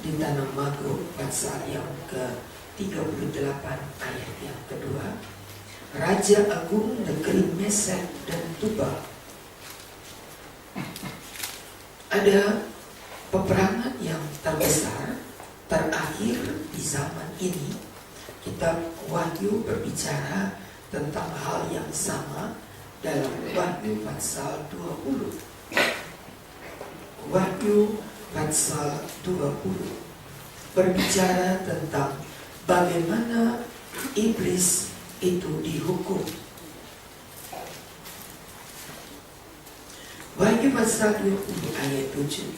di tanah Magog pasal yang ke-38 ayat yang kedua. Raja agung negeri Mesek dan Tubal. Ada peperangan yang terbesar terakhir di zaman ini. Kitab Wahyu berbicara tentang hal yang sama dalam Wahyu pasal 20. Wahyu pasal 20 berbicara tentang bagaimana iblis itu dihukum. Wahyu pasal 20 ayat 7.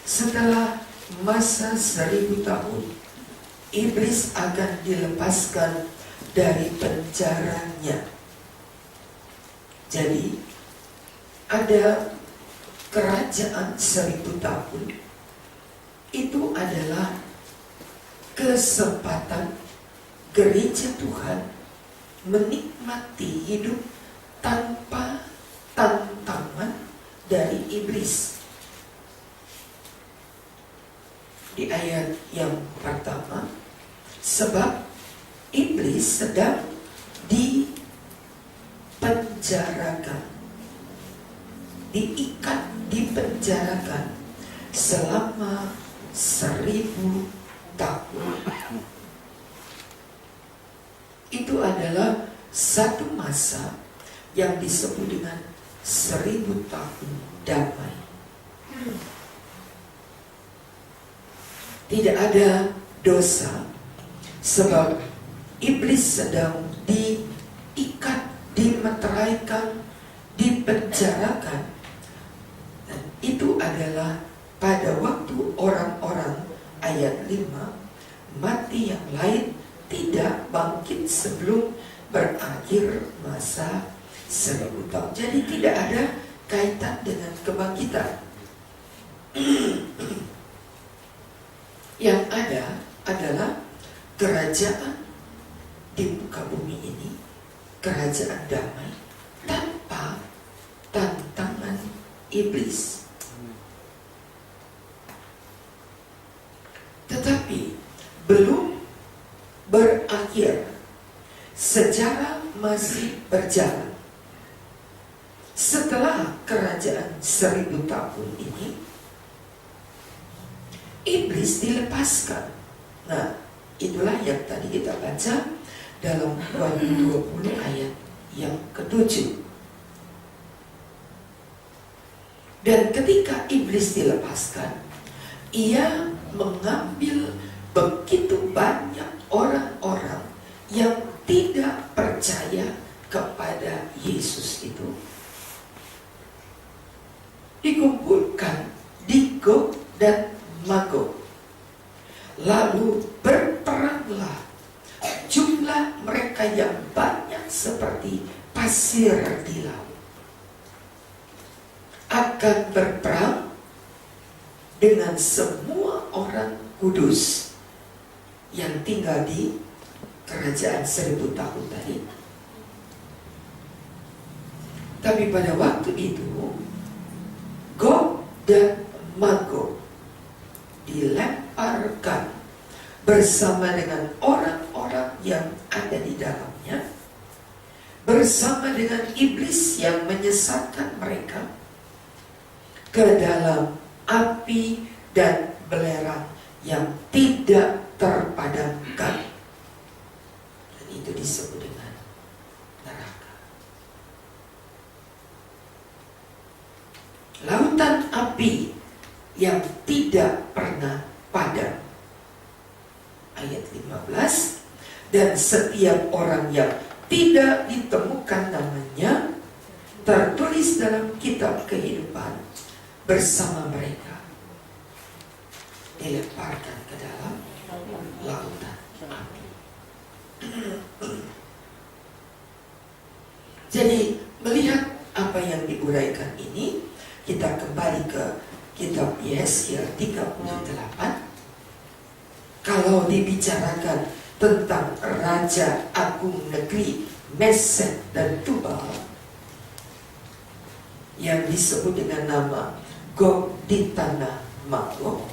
Setelah masa 1000 tahun, iblis akan dilepaskan dari penjaranya. Jadi ada kerajaan 1000 tahun. Itu adalah kesempatan gereja Tuhan menikmati hidup tanpa tantangan dari iblis. Di ayat yang pertama, sebab iblis sedang dipenjarakan, diikat, dipenjarakan selama 1000 tahun. Itu adalah satu masa yang disebut dengan 1000 tahun damai. Tidak ada dosa, sebab iblis sedang diikat, dimeteraikan, dipenjarakan. Dan itu adalah pada waktu orang-orang ayat 5 mati yang lain tidak bangkit sebelum berakhir masa 1000 tahun. Jadi tidak ada kaitan dengan kebangkitan. Yang ada adalah kerajaan di muka bumi ini, kerajaan damai tanpa tantangan iblis. Tetapi belum berakhir, sejarah masih berjalan. Setelah kerajaan 1000 tahun ini, iblis dilepaskan. Nah, itulah yang tadi kita baca dalam Wahyu 20 ayat yang ke-7. Dan ketika iblis dilepaskan, ia mengambil begitu banyak orang-orang yang tidak percaya kepada Yesus itu, dikumpulkan di Gog dan Magog. Lalu berperanglah. Jumlah mereka yang banyak seperti pasir di laut akan berperang dengan semua orang kudus yang tinggal di kerajaan 1000 tahun tadi. Tapi pada waktu itu Gog dan Magog dilemparkan bersama dengan orang-orang yang ada di dalamnya, bersama dengan iblis yang menyesatkan mereka, ke dalam api dan belerang yang tidak terpadamkan. Dan itu disebut dengan neraka. Lautan api yang tidak pernah padam. Ayat 15. Dan setiap orang yang tidak ditemukan namanya tertulis dalam kitab kehidupan bersama mereka dilemparkan ke dalam lautan api. Jadi melihat apa yang diuraikan ini, kita kembali ke kitab Yesaya 38. Kalau dibicarakan tentang Raja Agung negeri Mesek dan Tubal yang disebut dengan nama Gog di tanah Magog,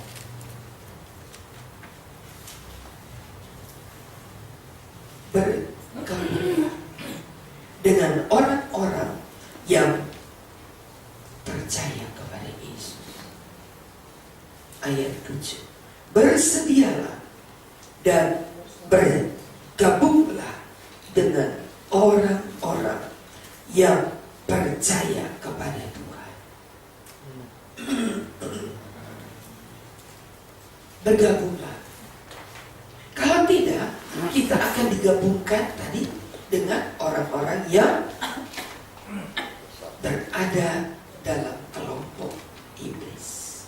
dengan orang-orang yang percaya kepada Yesus. Ayat 7. Bersedialah dan bergabunglah dengan orang-orang yang percaya kepada Tuhan. Bergabunglah. Kalau tidak, kita akan digabungkan tadi dengan orang-orang yang berada dalam kelompok iblis.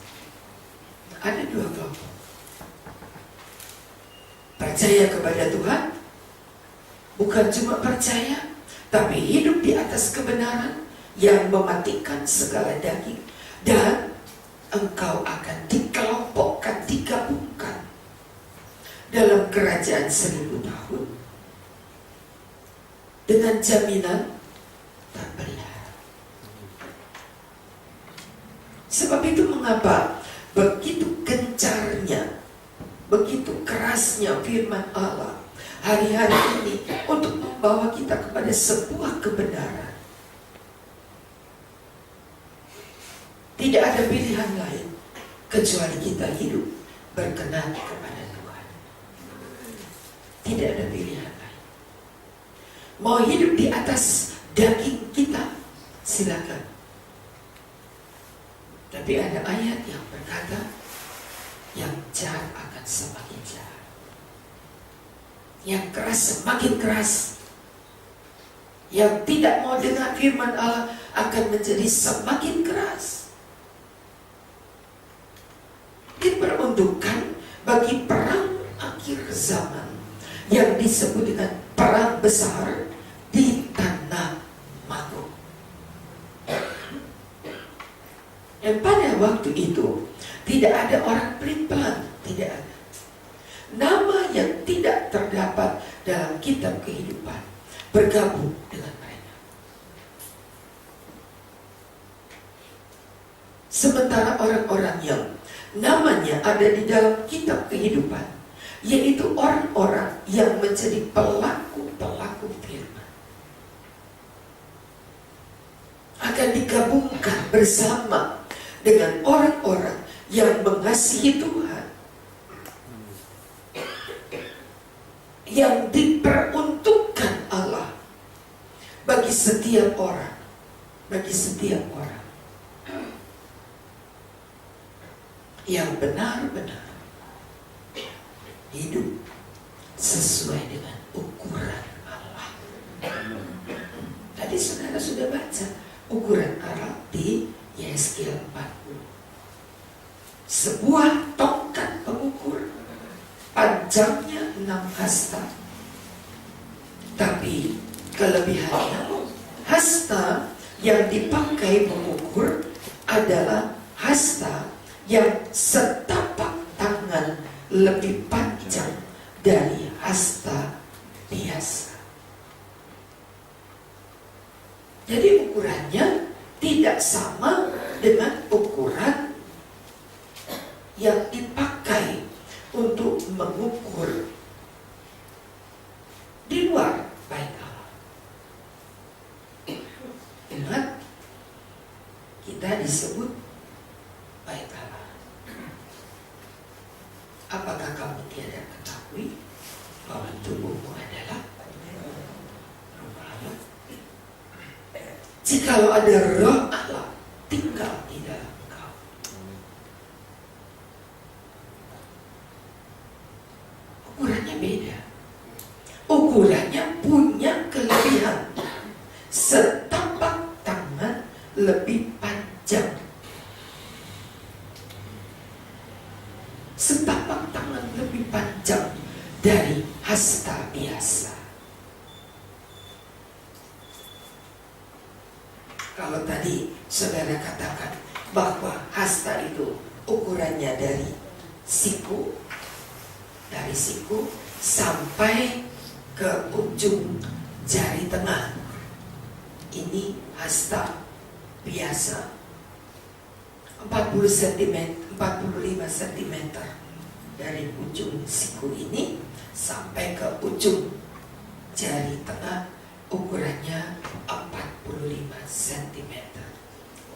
Ada dua kelompok. Percaya kepada Tuhan, bukan cuma percaya, tapi hidup di atas kebenaran yang mematikan segala daging. Dan engkau akan dikelompokkan, digabungkan dalam kerajaan 1000 tahun dengan jaminan tak pelihara. Sebab itu mengapa begitu gencarnya, begitu kerasnya firman Allah hari-hari ini untuk membawa kita kepada sebuah kebenaran. Tidak ada pilihan lain kecuali kita hidup berkenan kepada Tuhan. Tidak ada pilihan lain. Mau hidup di atas daging kita, silakan. Tapi ada ayat yang berkata, yang jahat akan semakin jahat, yang keras semakin keras, yang tidak mau dengar firman Allah akan menjadi semakin keras. Diperuntukkan bagi perang akhir zaman yang disebut dengan perang besar di tanah Magog. Dan pada waktu itu tidak ada orang pelin-pelan, tidak ada. Nama yang tidak terdapat dalam kitab kehidupan bergabung dengan mereka. Sementara orang-orang yang namanya ada di dalam kitab kehidupan, yaitu orang-orang yang menjadi pelaku-pelaku firman, akan digabungkan bersama dengan orang-orang yang mengasihi Tuhan, yang diperuntukkan Allah bagi setiap orang, yang benar-benar hidup sesuai dengan ukuran Allah. Tadi saudara sudah baca ukuran Allah di Yesaya 40. Sebuah tongkat pengukur, panjangnya 6 hasta. Tapi kelebihannya, hasta yang dipakai mengukur adalah hasta yang setapak tangan lebih panjang dari hasta biasa. Jadi ukurannya tidak sama dengan ukuran yang dipakai untuk mengukur di luar bait Allah. Ingat, kita disebut bait Allah. Apakah kamu tiada ketahui bahwa tubuhmu adalah rumah Allah? Jikalau ada roh Allah tinggal di dalam engkau. Ukurannya beda. Ukurannya punya kelebihan. Setapak tangan lebih panjang. Setapak tangan lebih panjang dari hasta biasa. Kalau tadi saudara katakan bahwa hasta itu ukurannya dari siku sampai ke ujung jari tengah, ini hasta biasa 40 cm, 45 cm dari ujung siku ini sampai ke ujung jari tengah, ukurannya 45 cm.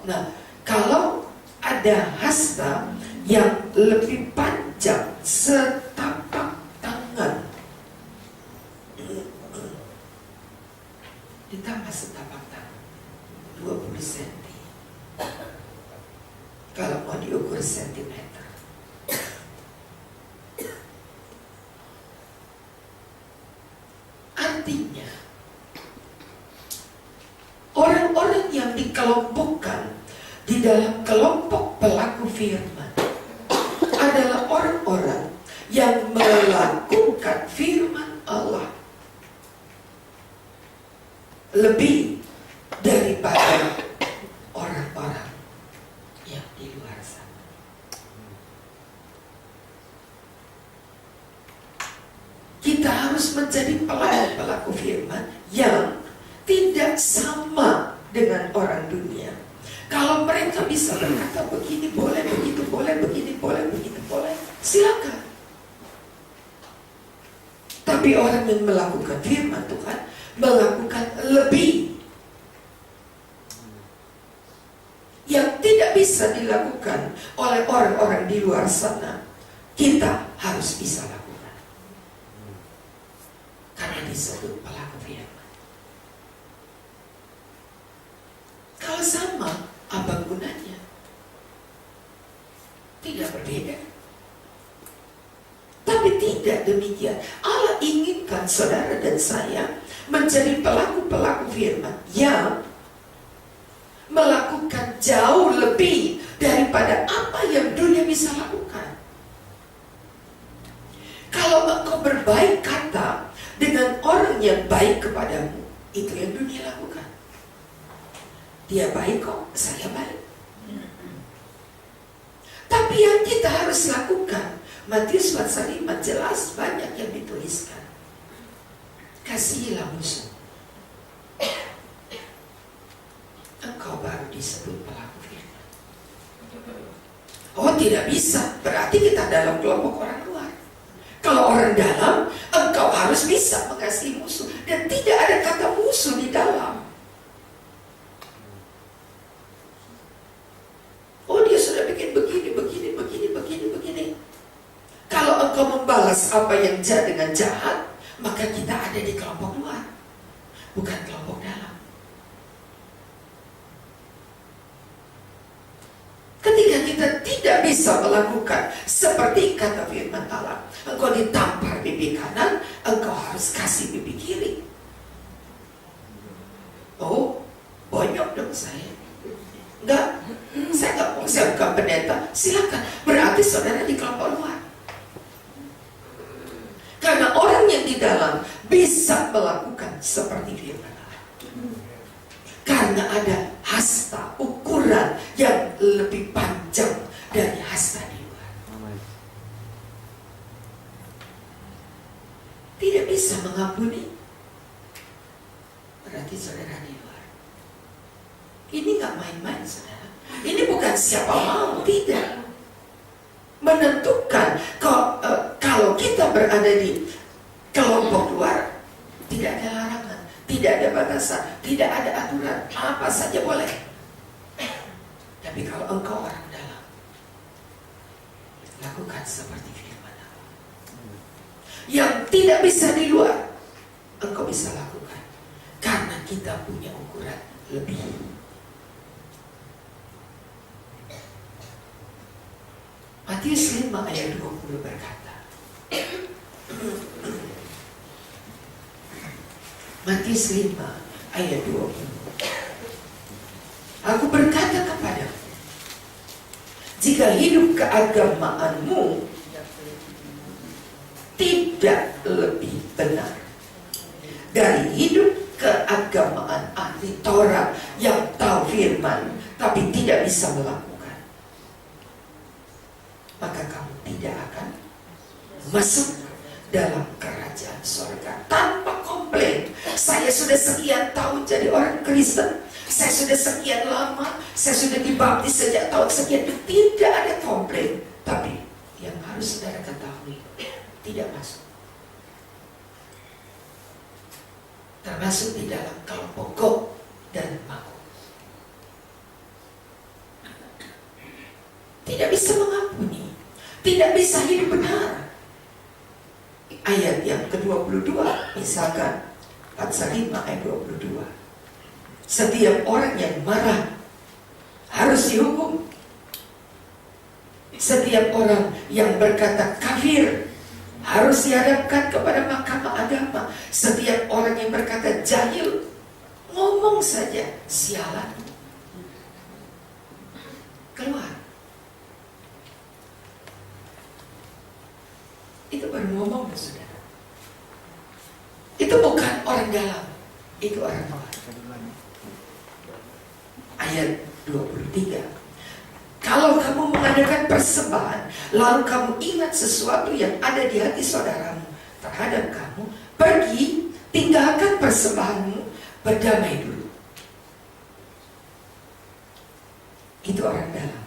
Nah, kalau ada hasta yang lebih panjang setapak tangan, ditambah setapak tangan 20 cm. Kalau mau diukur sentimeter, artinya orang-orang yang dikelompokkan di dalam kelompok pelaku firman adalah orang-orang yang melakukan firman Allah lebih daripada orang-orang yang di luar sana. Kita harus menjadi pelaku firman yang tidak sama dengan orang dunia. Kalau mereka bisa berkata begini boleh, begitu boleh, begini boleh, begitu boleh, silakan. Tapi orang yang melakukan firman Tuhan melakukan lebih, yang tidak bisa dilakukan oleh orang-orang di luar sana. Kita harus bisa lakukan, karena disebut pelaku firman. Kalau sama, apa gunanya? Tidak berbeda. Tapi tidak demikian. Allah inginkan saudara dan saya menjadi pelaku-pelaku firman yang melakukan jauh lebih daripada apa yang dunia bisa lakukan. Kalau engkau berbaik kata dengan orang yang baik kepadamu, itu yang dunia lakukan. Dia baik kok, saya baik. Tapi yang kita harus lakukan, Matius pasal 5 jelas banyak yang dituliskan. Kasihilah musuh. Engkau baru disebut pelaku firman. Oh, tidak bisa, berarti kita dalam kelompok orang luar. Kalau orang dalam, engkau harus bisa mengasihi musuh. Dan tidak ada kata musuh di dalam. Oh, dia sudah bikin begini, begini, begini, begini, begini. Kalau engkau membalas apa yang jahat dengan jahat, maka kita ada di kelompok luar, bukan kelompok dalam. Ketika kita tidak bisa melakukan seperti kata firman Allah, engkau ditampar pipi kanan, engkau harus kasih pipi kiri. Oh, bonyok dong saya. Enggak, saya nggak mau, saya bukan pendeta. Silakan, berarti saudara di kelompok luar. Karena orang yang di dalam bisa melakukan seperti firman Allah. Karena ada hasta, ukuran yang lebih panjang dari hasta di luar. Tidak bisa mengampuni, berarti saudara di luar. Ini gak main-main, saudara. Ini bukan siapa mau, tidak. Menentukan kalau kita berada di kelompok luar, tidak ada larangan, tidak ada batasan, tidak ada aturan, apa saja boleh. Tapi kalau engkau orang dalam, lakukan seperti firman Allah. Yang tidak bisa di luar, engkau bisa lakukan, karena kita punya ukuran lebih. Matius 5 ayat 20 berkata, Matius 5 ayat 20, aku berkata kepadamu, jika hidup keagamaanmu tidak lebih benar dari hidup keagamaan ahli Taurat yang tahu firman tapi tidak bisa melakukan, maka kamu tidak akan masuk dalam kerajaan surga. Tanpa komplain, saya sudah sekian tahun jadi orang Kristen, saya sudah sekian lama, saya sudah dibaptis sejak tahun sekian. Tidak ada komplain. Tapi yang harus saudara ketahui, tidak masuk. termasuk di dalam kelompok Gog dan Magog. Tidak bisa mengampuni, tidak bisa hidup benar. Ayat yang ke-22, misalkan Patsal 5 ayat 22. Setiap orang yang marah harus dihukum. Setiap orang yang berkata kafir harus dihadapkan kepada mahkamah agama. Setiap orang yang berkata jahil, ngomong saja sialan, keluar. Itu baru ngomong, saudara. Itu bukan orang dalam, itu orang luar. Ayat 23. Kalau kamu mengadakan persembahan, lalu kamu ingat sesuatu yang ada di hati saudaramu terhadap kamu, pergi, tinggalkan persembahanmu, berdamai dulu. Itu orang dalam.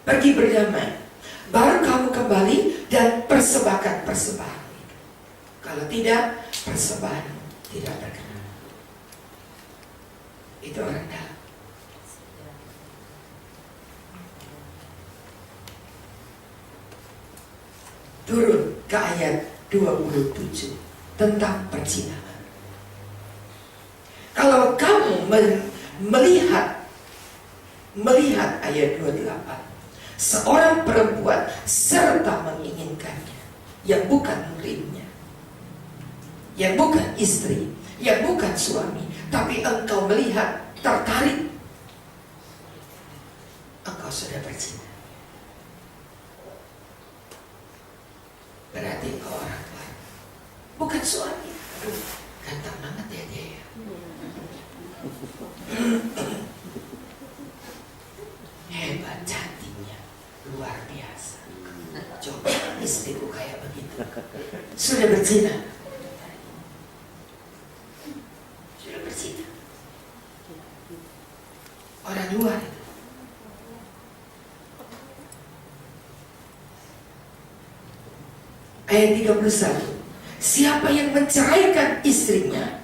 Pergi berdamai, baru kamu kembali dan persembahkan persembahan itu. Kalau tidak, persembahanmu tidak berkenan. Itu orang dalam. Turun ke ayat 27 tentang perzinahan. Kalau kamu melihat ayat 28, seorang perempuan serta menginginkannya, yang bukan muridnya, yang bukan istri, yang bukan suami, tapi engkau melihat tertarik, engkau sudah berzina. Berarti engkau orang tua, bukan suami. Aduh, ganteng banget ya dia ya. Hebat, cantiknya luar biasa. Coba istriku kayak begitu, sudah berzina. Sudah berzina. Orang luar itu. Ayat 31. Siapa yang menceraikan istrinya,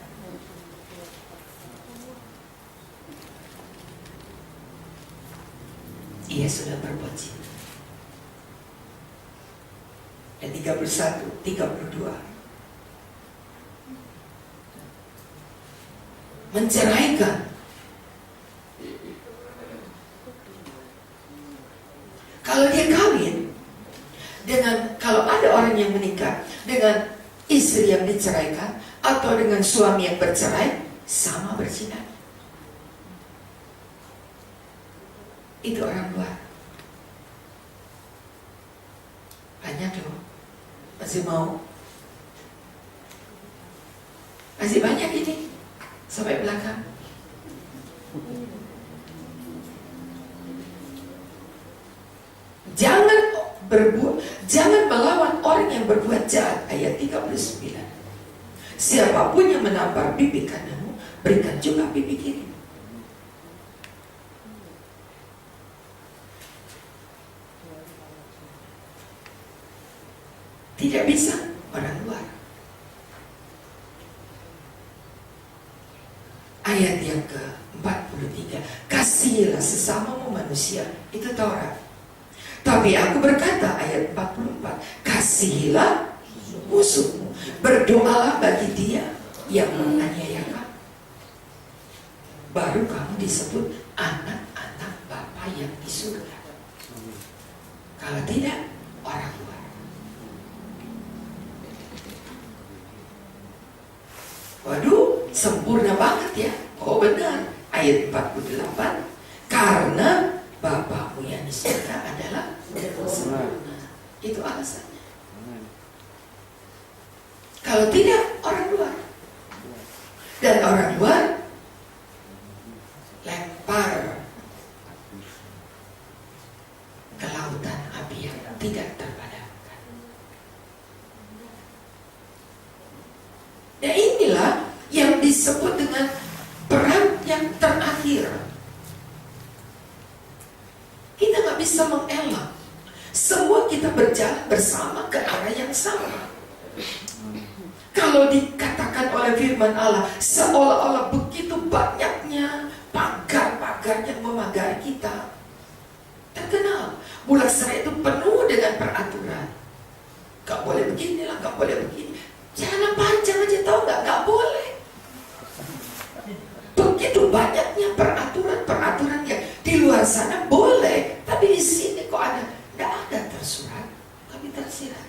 ia sudah berbuat zina. Ayat 31, 32. Menceraikan. Kalau dia kawin dengan, kalau ada orang yang menikah dengan istri yang diceraikan atau dengan suami yang bercerai, sama berzina. Itu orang luar. Banyak loh. Masih mau? Masih banyak ini sampai belakang. Jangan melawan orang yang berbuat jahat. Ayat 39. Siapapun yang menampar pipi kananmu, berikan juga pipi kiri. Tidak bisa orang luar. Ayat yang ke-43. Kasihilah sesamamu manusia. Itu Taurat. Tapi aku berkata, ayat 44, kasihilah musuhmu, berdoalah bagi dia yang menganiaya kamu. Baru kamu disebut anak-anak Bapa yang di surga. Kalau tidak, orang luar. Waduh, sempurna banget ya. Oh benar, ayat 48, karena Bapakmu yang di surga adalah sempurna. Itu alasannya. Kalau tidak, orang luar. Dan orang luar lempar ke lautan api yang tidak terpadamkan. Nah inilah yang disebut dengan perang yang terakhir. Kita nggak bisa mengelak. Semua kita berjalan bersama ke arah yang sama. Kalau dikatakan oleh firman Allah, seolah-olah begitu banyaknya pagar-pagar yang memagari kita. Terkenal, Bulak Serai itu penuh dengan peraturan. Gak boleh beginilah, gak boleh begini. Jangan panjang aja, tahu gak boleh. Begitu banyaknya peraturan-peraturan yang di luar sana boleh, tapi di sini kok ada? Gak ada tersurat, tapi tersirat.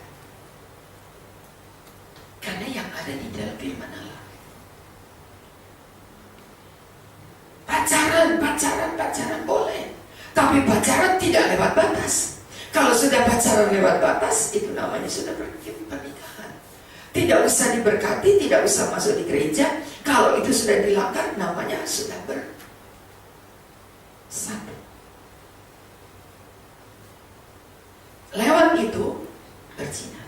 Karena yang ada di dalam firman Allah. Pacaran boleh, tapi pacaran tidak lewat batas. Kalau sudah pacaran lewat batas, itu namanya sudah pernikahan. Tidak usah diberkati, tidak usah masuk di gereja. Kalau itu sudah dilanggar, namanya sudah bersatu. Lewat itu berzina.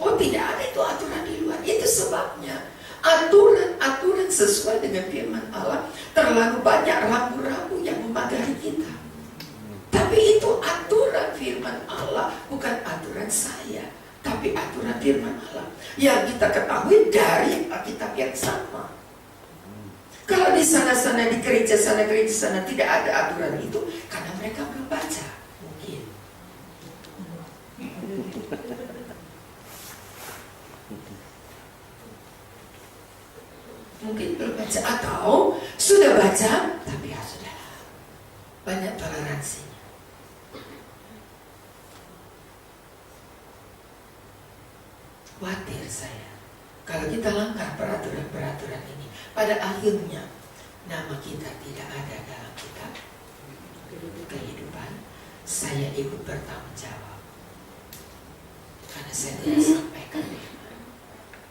Oh, tidak ada itu aturan di luar. Itu sebabnya aturan-aturan sesuai dengan firman Allah terlalu banyak rambu-rambu yang memagari kita. Tapi itu aturan firman Allah, bukan aturan saya, tapi aturan firman Allah yang kita ketahui dari Alkitab yang sama. Kalau di sana-sana, di gereja sana tidak ada aturan itu, karena mereka belum baca. Mungkin belum baca, atau sudah baca tapi ya sudah banyak toleransinya. Khawatir saya kalau kita langgar peraturan-peraturan ini, pada akhirnya nama kita tidak ada dalam kitab kehidupan. Saya ikut bertanggung jawab karena saya tidak sampaikan firman.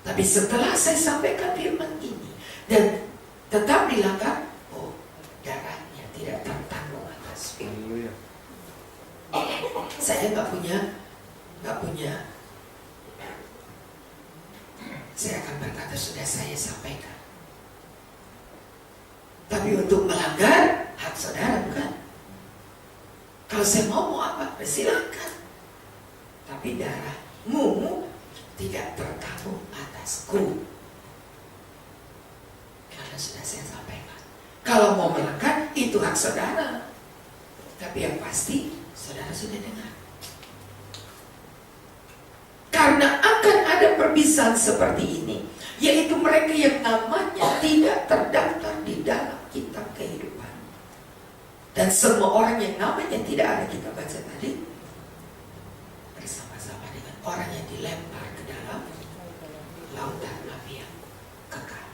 Tapi setelah saya sampaikan firman ini dan tetap dilanggar, oh, darahnya tidak tertanggung atas firman. Saya nggak punya. Saya akan berkata sudah saya sampaikan. Tapi untuk melanggar hak saudara, bukan? Kalau saya mau apa, silakan. Tapi darahmu tidak tertanggung atasku. Karena sudah saya sampaikan. Kalau mau melanggar, itu hak saudara. Tapi yang pasti, saudara sudah dengar. Karena akan ada perpisahan seperti ini, yaitu mereka yang namanya tidak terdaftar di dalam kitab kehidupan. Dan semua orang yang namanya tidak ada, kita baca tadi, bersama-sama dengan orang yang dilempar ke dalam lautan api yang kekal.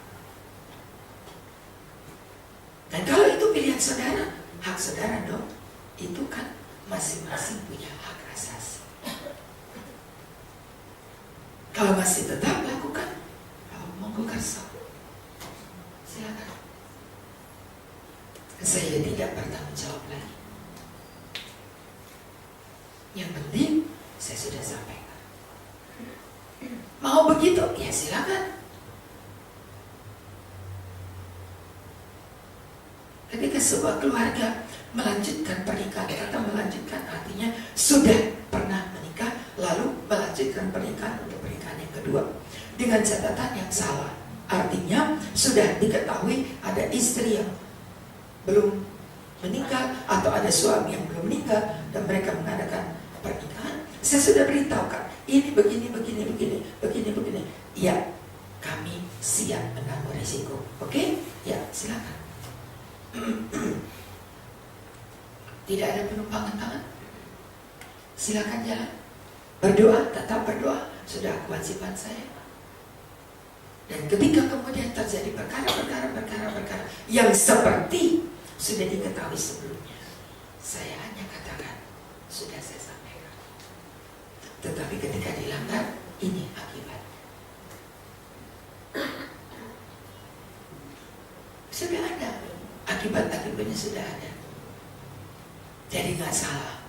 Dan kalau itu pilihan saudara, hak saudara dong. Itu kan masing-masing punya hak asasi. Kalau masih tetap lakukan, monggo kerso, silakan. Saya tidak bertanggung jawab lagi. Yang penting saya sudah sampaikan. Mau begitu? Ya silakan. Ketika sebuah keluarga melanjutkan pernikahan, kata melanjutkan artinya sudah pernah menikah, lalu melanjutkan pernikahan untuk pernikahan yang kedua dengan catatan yang salah. Artinya sudah diketahui ada istri yang belum meninggal atau ada suami yang belum meninggal dan mereka mengadakan pernikahan. Saya sudah beritahu kan, ini begini. Ya, kami siap menanggung risiko. Oke? Ya, silakan. Tidak ada penumpangan tangan. Silakan jalan. Berdoa, tetap berdoa. Sudah kewajiban saya. Dan ketika kemudian terjadi perkara yang seperti sudah diketahui sebelumnya, saya hanya katakan sudah saya sampaikan. Tetapi ketika dilanggar, ini akibat. Sudah ada. Akibat-akibatnya sudah ada. Jadi nggak salah.